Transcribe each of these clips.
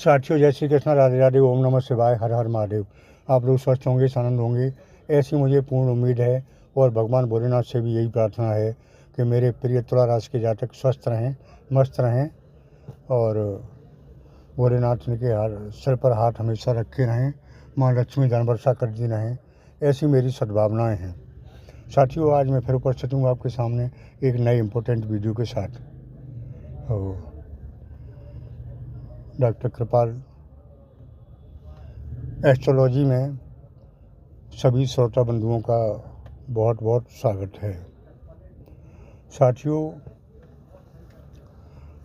साथियों, जय श्री कृष्ण, राधे राधे, ओम नमः शिवाय, हर हर महादेव। आप लोग स्वस्थ होंगे, आनंद होंगे, ऐसी मुझे पूर्ण उम्मीद है। और भगवान भोलेनाथ से भी यही प्रार्थना है कि मेरे प्रिय तुला राशि के जातक स्वस्थ रहें, मस्त रहें और भोलेनाथ के सिर पर हाथ हमेशा रखे रहें, माँ लक्ष्मी धन वर्षा करती रहें, ऐसी मेरी सद्भावनाएँ हैं। साथियों, आज मैं फिर उपस्थित हूँ आपके सामने एक नए इम्पोर्टेंट वीडियो के साथ। डॉक्टर कृपाल एस्ट्रोलॉजी में सभी श्रोता बंधुओं का बहुत बहुत स्वागत है। साथियों,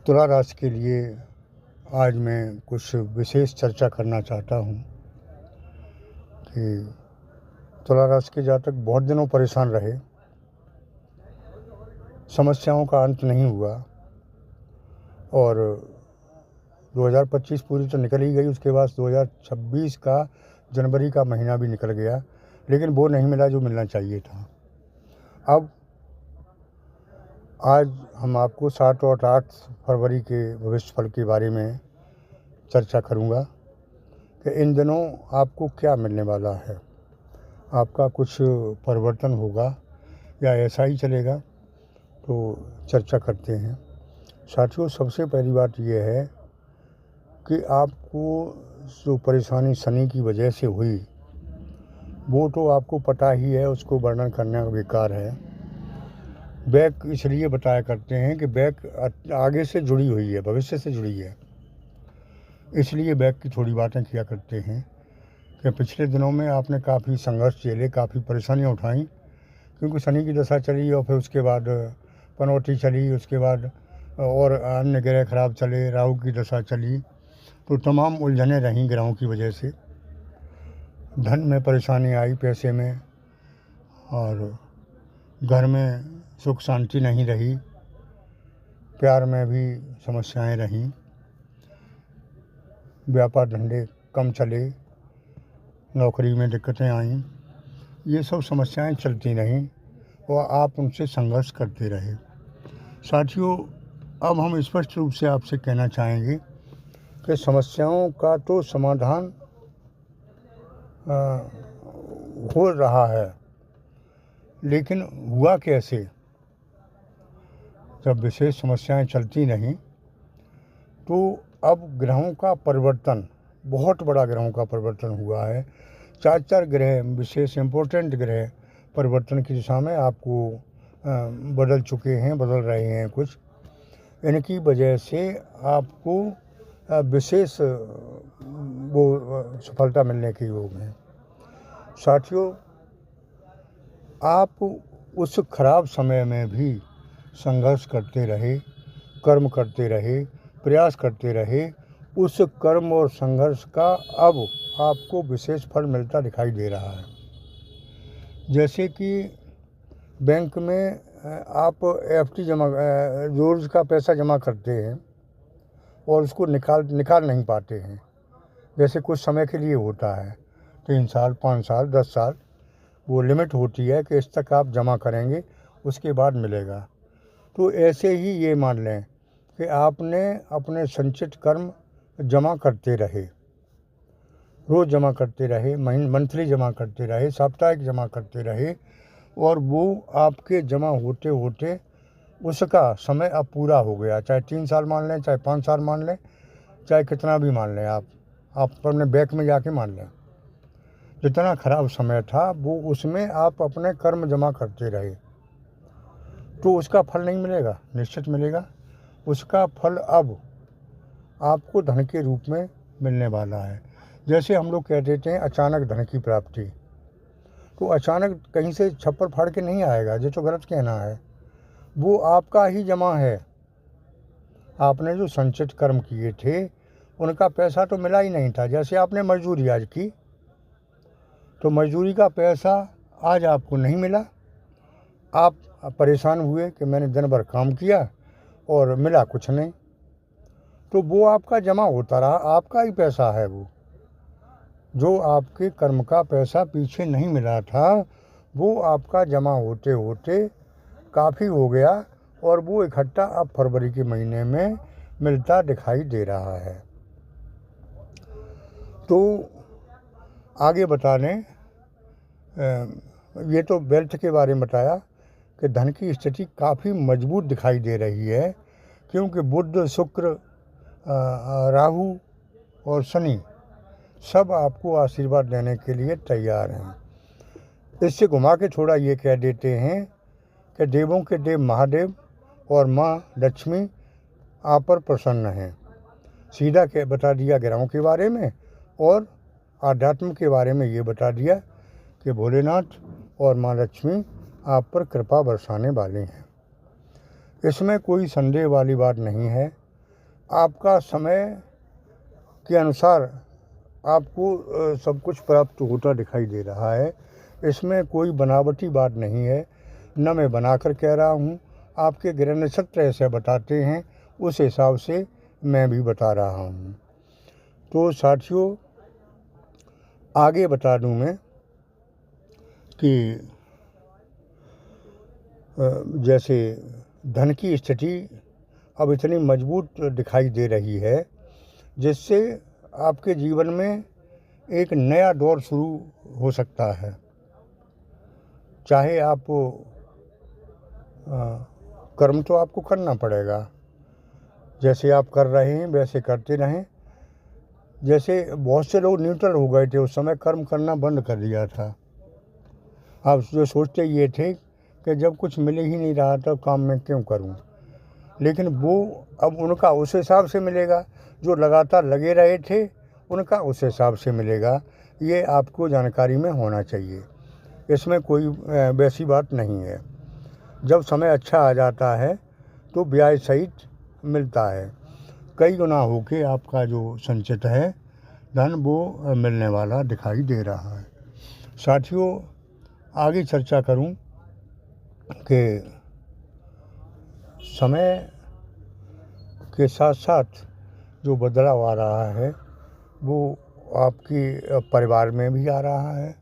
तुला राशि के लिए आज मैं कुछ विशेष चर्चा करना चाहता हूँ कि तुला राशि के जातक बहुत दिनों परेशान रहे, समस्याओं का अंत नहीं हुआ और 2025 पूरी तो निकल ही गई, उसके बाद 2026 का जनवरी का महीना भी निकल गया, लेकिन वो नहीं मिला जो मिलना चाहिए था। अब आज हम आपको 7 और 8 फरवरी के भविष्य फल के बारे में चर्चा करूंगा कि इन दिनों आपको क्या मिलने वाला है। आपका कुछ परिवर्तन होगा या ऐसा ही चलेगा, तो चर्चा करते हैं। साथियों, सबसे पहली बात यह है कि आपको जो परेशानी शनि की वजह से हुई वो तो आपको पता ही है, उसको वर्णन करना बेकार है। बैक इसलिए बताया करते हैं कि बैक आगे से जुड़ी हुई है, भविष्य से जुड़ी है, इसलिए बैक की थोड़ी बातें किया करते हैं कि पिछले दिनों में आपने काफ़ी संघर्ष झेले, काफ़ी परेशानियां उठाई, क्योंकि शनि की दशा चली और फिर उसके बाद पनौती चली, उसके बाद और अन्य ग्रह खराब चले, राहु की दशा चली, तो तमाम उलझनें रहीं ग्रहों की वजह से। धन में परेशानी आई, पैसे में, और घर में सुख शांति नहीं रही, प्यार में भी समस्याएं रहीं, व्यापार धंधे कम चले, नौकरी में दिक्कतें आईं, ये सब समस्याएं चलती रहीं और आप उनसे संघर्ष करते रहे। साथियों, अब हम स्पष्ट रूप से आपसे कहना चाहेंगे कि समस्याओं का तो समाधान हो रहा है, लेकिन हुआ कैसे? जब विशेष समस्याएं चलती नहीं तो अब ग्रहों का परिवर्तन, बहुत बड़ा ग्रहों का परिवर्तन हुआ है। 4 ग्रह, विशेष इम्पोर्टेंट ग्रह परिवर्तन की दिशा में आपको बदल चुके हैं, बदल रहे हैं कुछ। इनकी वजह से आपको विशेष वो सफलता मिलने के योग हैं। साथियों, आप उस खराब समय में भी संघर्ष करते रहे, कर्म करते रहे, प्रयास करते रहे, उस कर्म और संघर्ष का अब आपको विशेष फल मिलता दिखाई दे रहा है। जैसे कि बैंक में आप एफडी जमा, रोज़ का पैसा जमा करते हैं और उसको निकाल नहीं पाते हैं। जैसे कुछ समय के लिए होता है, 3 साल, 5 साल, 10 साल, वो लिमिट होती है कि इस तक आप जमा करेंगे, उसके बाद मिलेगा। तो ऐसे ही ये मान लें कि आपने अपने संचित कर्म जमा करते रहे, रोज़ जमा करते रहे, मंथली जमा करते रहे, साप्ताहिक जमा करते रहे, और वो आपके जमा होते होते उसका समय अब पूरा हो गया। चाहे 3 साल मान लें, चाहे 5 साल मान लें, चाहे कितना भी मान लें, आप अपने बैंक में जाके मान लें, जितना खराब समय था वो उसमें आप अपने कर्म जमा करते रहे, तो उसका फल नहीं मिलेगा, निश्चित मिलेगा। उसका फल अब आपको धन के रूप में मिलने वाला है। जैसे हम लोग कह देते हैं अचानक धन की प्राप्ति, तो अचानक कहीं से छप्पर फाड़ के नहीं आएगा, ये तो गलत कहना है। वो आपका ही जमा है। आपने जो संचित कर्म किए थे उनका पैसा तो मिला ही नहीं था। जैसे आपने मजदूरी आज की, तो मजदूरी का पैसा आज आपको नहीं मिला, आप परेशान हुए कि मैंने दिन भर काम किया और मिला कुछ नहीं, तो वो आपका जमा होता रहा, आपका ही पैसा है वो। जो आपके कर्म का पैसा पीछे नहीं मिला था वो आपका जमा होते होते काफ़ी हो गया और वो इकट्ठा अब फरवरी के महीने में मिलता दिखाई दे रहा है। तो आगे बताने ये तो वेल्थ के बारे में बताया कि धन की स्थिति काफ़ी मजबूत दिखाई दे रही है, क्योंकि बुध, शुक्र, राहु और शनि सब आपको आशीर्वाद देने के लिए तैयार हैं। इससे घुमा के थोड़ा ये कह देते हैं कि देवों के देव महादेव और माँ लक्ष्मी आप पर प्रसन्न हैं। सीधा के बता दिया ग्रहों के बारे में, और आध्यात्म के बारे में ये बता दिया कि भोलेनाथ और माँ लक्ष्मी आप पर कृपा बरसाने वाले हैं। इसमें कोई संदेह वाली बात नहीं है। आपका समय के अनुसार आपको सब कुछ प्राप्त होता दिखाई दे रहा है। इसमें कोई बनावटी बात नहीं है, न मैं बनाकर कह रहा हूँ। आपके ग्रह नक्षत्र ऐसे बताते हैं, उस हिसाब से मैं भी बता रहा हूँ। तो साथियों, आगे बता दूँ मैं कि जैसे धन की स्थिति अब इतनी मजबूत दिखाई दे रही है, जिससे आपके जीवन में एक नया दौर शुरू हो सकता है। चाहे आप कर्म तो आपको करना पड़ेगा, जैसे आप कर रहे हैं वैसे करते रहें। जैसे बहुत से लोग न्यूट्रल हो गए थे, उस समय कर्म करना बंद कर दिया था। आप जो सोचते ये थे कि जब कुछ मिल ही नहीं रहा तब काम मैं क्यों करूं, लेकिन वो अब उनका उस हिसाब से मिलेगा। जो लगातार लगे रहे थे उनका उस हिसाब से मिलेगा। ये आपको जानकारी में होना चाहिए। इसमें कोई वैसी बात नहीं है। जब समय अच्छा आ जाता है तो ब्याज सहित मिलता है। कई गुना होके आपका जो संचित है धन वो मिलने वाला दिखाई दे रहा है। साथियों, आगे चर्चा करूं कि समय के साथ साथ जो बदलाव आ रहा है वो आपकी परिवार में भी आ रहा है।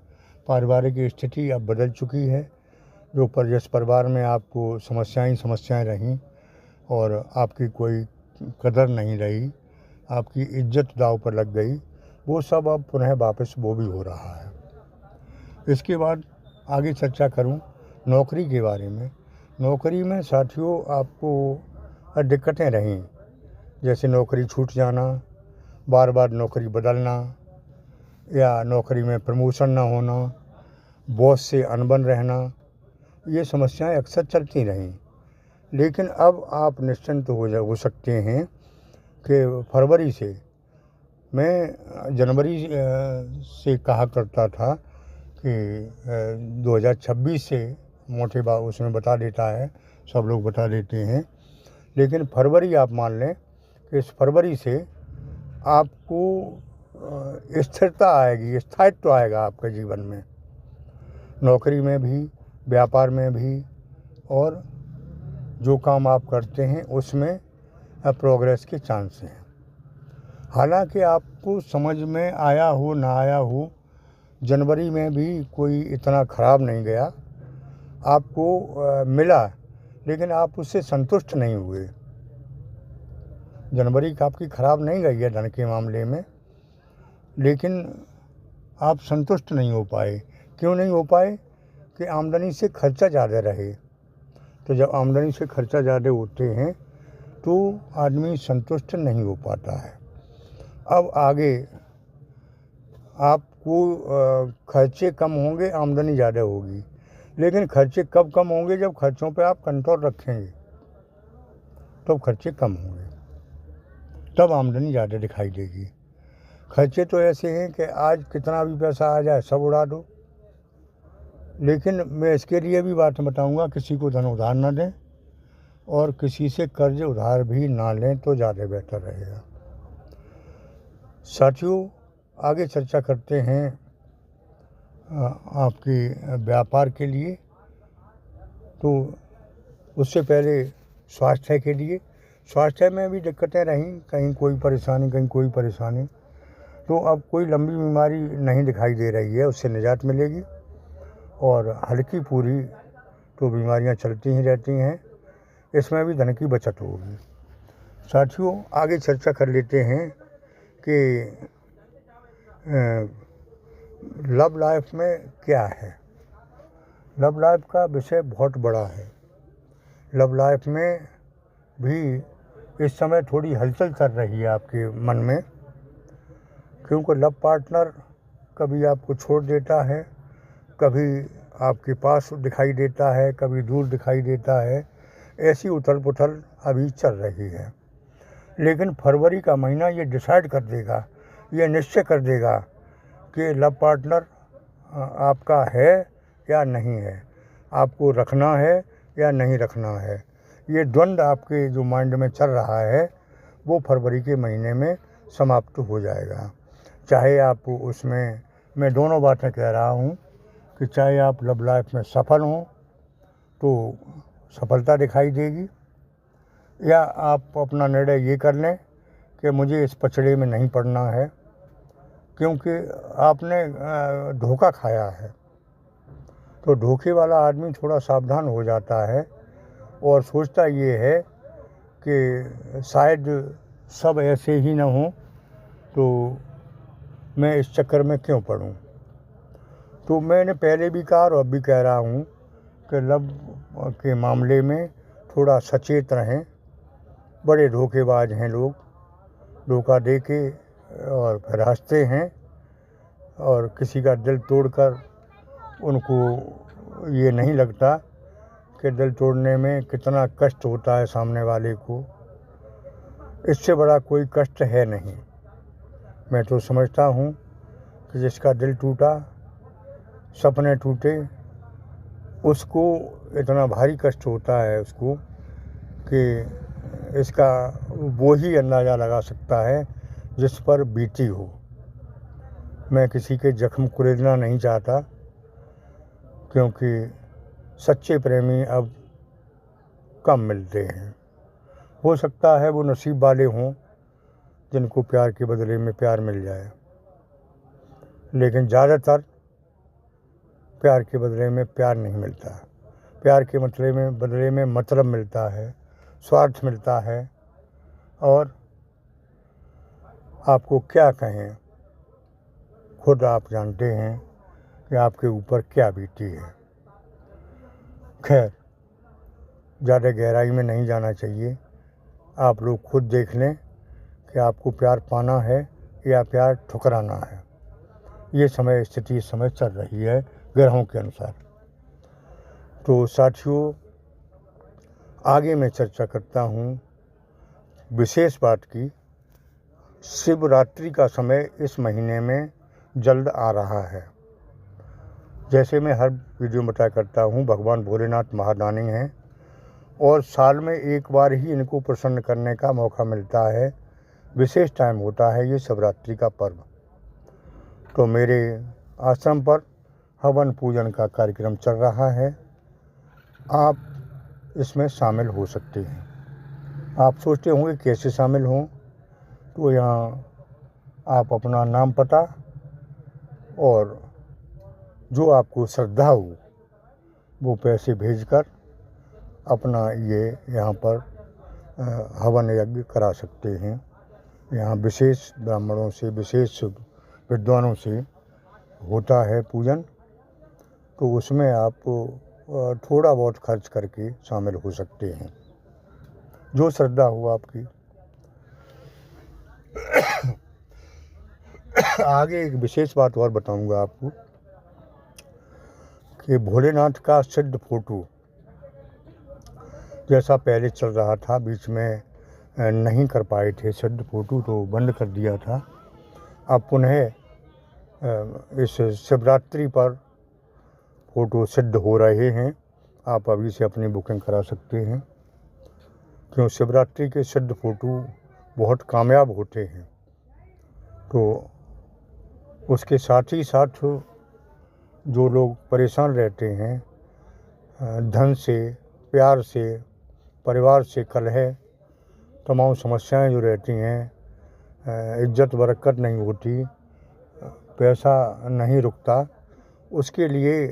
पारिवारिक स्थिति अब बदल चुकी है। जिस परिवार में आपको समस्याएं रहीं और आपकी कोई कदर नहीं रही, आपकी इज्जत दांव पर लग गई, वो सब अब पुनः वापस वो भी हो रहा है। इसके बाद आगे चर्चा करूं नौकरी के बारे में। नौकरी में साथियों आपको दिक्कतें रहीं, जैसे नौकरी छूट जाना, बार बार नौकरी बदलना, या नौकरी में प्रमोशन ना होना, बॉस से अनबन रहना। ये समस्याएं अक्सर चलती रहीं। लेकिन अब आप निश्चिंत हो सकते हैं कि फरवरी से, मैं जनवरी से कहा करता था कि 2026 से मोटे बात उसमें बता देता है, सब लोग बता देते हैं। लेकिन फरवरी आप मान लें कि इस फरवरी से आपको स्थिरता आएगी, स्थायित्व आएगा आपके जीवन में, नौकरी में भी, व्यापार में भी, और जो काम आप करते हैं उसमें प्रोग्रेस के चांस हैं। हालांकि आपको समझ में आया हो ना आया हो, जनवरी में भी कोई इतना ख़राब नहीं गया, आपको मिला, लेकिन आप उससे संतुष्ट नहीं हुए। जनवरी का आपकी ख़राब नहीं गई है धन के मामले में, लेकिन आप संतुष्ट नहीं हो पाए। क्यों नहीं हो पाए? कि आमदनी से खर्चा ज़्यादा रहे। तो जब आमदनी से खर्चा ज़्यादा होते हैं तो आदमी संतुष्ट नहीं हो पाता है। अब आगे आपको खर्चे कम होंगे, आमदनी ज़्यादा होगी। लेकिन खर्चे कब कम होंगे? जब खर्चों पे आप कंट्रोल रखेंगे तब खर्चे कम होंगे, तब आमदनी ज़्यादा दिखाई देगी। खर्चे तो ऐसे हैं कि आज कितना भी पैसा आ जाए सब उड़ा दो। लेकिन मैं इसके लिए भी बात बताऊंगा, किसी को धन उधार ना दें और किसी से कर्ज उधार भी ना लें तो ज़्यादा बेहतर रहेगा। साथियों, आगे चर्चा करते हैं आपके व्यापार के लिए। तो उससे पहले स्वास्थ्य के लिए, स्वास्थ्य में भी दिक्कतें रहीं, कहीं कोई परेशानी कहीं कोई परेशानी। तो अब कोई लंबी बीमारी नहीं दिखाई दे रही है, उससे निजात मिलेगी। और हल्की पूरी तो बीमारियां चलती ही रहती हैं, इसमें भी धन की बचत होगी। साथियों, आगे चर्चा कर लेते हैं कि लव लाइफ में क्या है। लव लाइफ का विषय बहुत बड़ा है। लव लाइफ में भी इस समय थोड़ी हलचल चल रही है आपके मन में, क्योंकि लव पार्टनर कभी आपको छोड़ देता है, कभी आपके पास दिखाई देता है, कभी दूर दिखाई देता है। ऐसी उथल पुथल अभी चल रही है। लेकिन फरवरी का महीना ये डिसाइड कर देगा, ये निश्चय कर देगा कि लव पार्टनर आपका है या नहीं है, आपको रखना है या नहीं रखना है। ये द्वंद्व आपके जो माइंड में चल रहा है वो फरवरी के महीने में समाप्त हो जाएगा। चाहे आप उसमें, मैं दोनों बातें कह रहा हूँ कि चाहे आप लव लाइफ में सफल हों तो सफलता दिखाई देगी, या आप अपना निर्णय ये कर लें कि मुझे इस पचड़े में नहीं पड़ना है, क्योंकि आपने धोखा खाया है। तो धोखे वाला आदमी थोड़ा सावधान हो जाता है और सोचता ये है कि शायद सब ऐसे ही ना हों, तो मैं इस चक्कर में क्यों पड़ूं। तो मैंने पहले भी कहा और अब भी कह रहा हूँ कि लव के मामले में थोड़ा सचेत रहें। बड़े धोखेबाज हैं लोग, धोखा दे के और फिर हंसते हैं, और किसी का दिल तोड़कर उनको ये नहीं लगता कि दिल तोड़ने में कितना कष्ट होता है सामने वाले को। इससे बड़ा कोई कष्ट है नहीं। मैं तो समझता हूँ कि जिसका दिल टूटा, सपने टूटे, उसको इतना भारी कष्ट होता है उसको कि इसका वो ही अंदाज़ा लगा सकता है जिस पर बीती हो। मैं किसी के जख्म कुरेदना नहीं चाहता, क्योंकि सच्चे प्रेमी अब कम मिलते हैं। हो सकता है वो नसीब वाले हों जिनको प्यार के बदले में प्यार मिल जाए, लेकिन ज़्यादातर प्यार के बदले में प्यार नहीं मिलता। प्यार के बदले में मतलब मिलता है, स्वार्थ मिलता है। और आपको क्या कहें, खुद आप जानते हैं कि आपके ऊपर क्या बीती है। खैर, ज़्यादा गहराई में नहीं जाना चाहिए। आप लोग खुद देख लें कि आपको प्यार पाना है या प्यार ठुकराना है। ये समय स्थिति इस समय चल रही है ग्रहों के अनुसार। तो साथियों, आगे मैं चर्चा करता हूँ विशेष बात की। शिवरात्रि का समय इस महीने में जल्द आ रहा है। जैसे मैं हर वीडियो में बताया करता हूँ, भगवान भोलेनाथ महादानी हैं और साल में एक बार ही इनको प्रसन्न करने का मौका मिलता है। विशेष टाइम होता है ये शिवरात्रि का पर्व। तो मेरे आश्रम पर हवन पूजन का कार्यक्रम चल रहा है। आप इसमें शामिल हो सकते हैं। आप सोचते होंगे कैसे शामिल हों, तो यहाँ आप अपना नाम, पता और जो आपको श्रद्धा हो वो पैसे भेजकर अपना ये यहाँ पर हवन यज्ञ करा सकते हैं। यहाँ विशेष ब्राह्मणों से, विशेष विद्वानों से होता है पूजन। तो उसमें आप थोड़ा बहुत खर्च करके शामिल हो सकते हैं, जो श्रद्धा हो आपकी। आगे एक विशेष बात और बताऊंगा आपको कि भोलेनाथ का सिद्ध फोटो जैसा पहले चल रहा था, बीच में नहीं कर पाए थे सिद्ध फोटो, तो बंद कर दिया था। अब पुनः इस शिवरात्रि पर फ़ोटो सिद्ध हो रहे हैं। आप अभी से अपनी बुकिंग करा सकते हैं, क्यों शिवरात्रि के सिद्ध फ़ोटो बहुत कामयाब होते हैं। तो उसके साथ ही साथ जो लोग परेशान रहते हैं धन से, प्यार से, परिवार से कलह, तमाम समस्याएं जो रहती हैं, इज्जत बरकत नहीं होती, पैसा नहीं रुकता, उसके लिए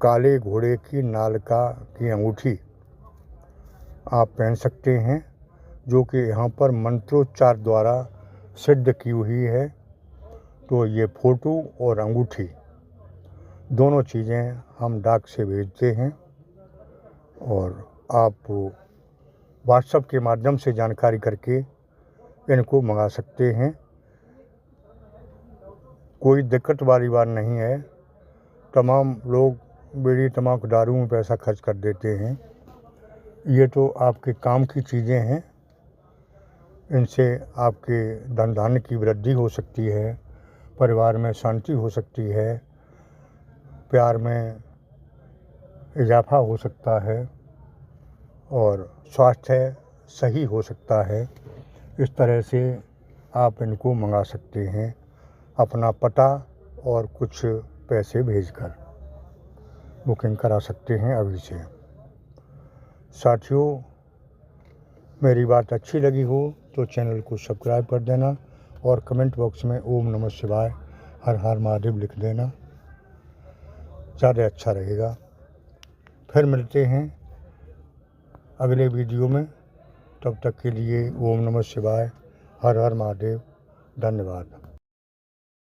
काले घोड़े की नालका की अंगूठी आप पहन सकते हैं, जो कि यहाँ पर मंत्रोच्चार द्वारा सिद्ध की हुई है। तो ये फ़ोटो और अंगूठी दोनों चीज़ें हम डाक से भेजते हैं और आप व्हाट्सएप के माध्यम से जानकारी करके इनको मंगा सकते हैं। कोई दिक्कत वाली बात नहीं है। तमाम लोग बीड़ी तम्बाकू दारू में पैसा खर्च कर देते हैं। ये तो आपके काम की चीज़ें हैं। इनसे आपके धन धान्य की वृद्धि हो सकती है, परिवार में शांति हो सकती है, प्यार में इजाफा हो सकता है और स्वास्थ्य सही हो सकता है। इस तरह से आप इनको मंगा सकते हैं अपना पता और कुछ पैसे भेजकर बुकिंग करा सकते हैं अभी से। साथियों, मेरी बात अच्छी लगी हो तो चैनल को सब्सक्राइब कर देना और कमेंट बॉक्स में ओम नमः शिवाय हर हर महादेव लिख देना, ज़्यादा अच्छा रहेगा। फिर मिलते हैं अगले वीडियो में। तब तक के लिए ओम नमः शिवाय हर हर महादेव। धन्यवाद।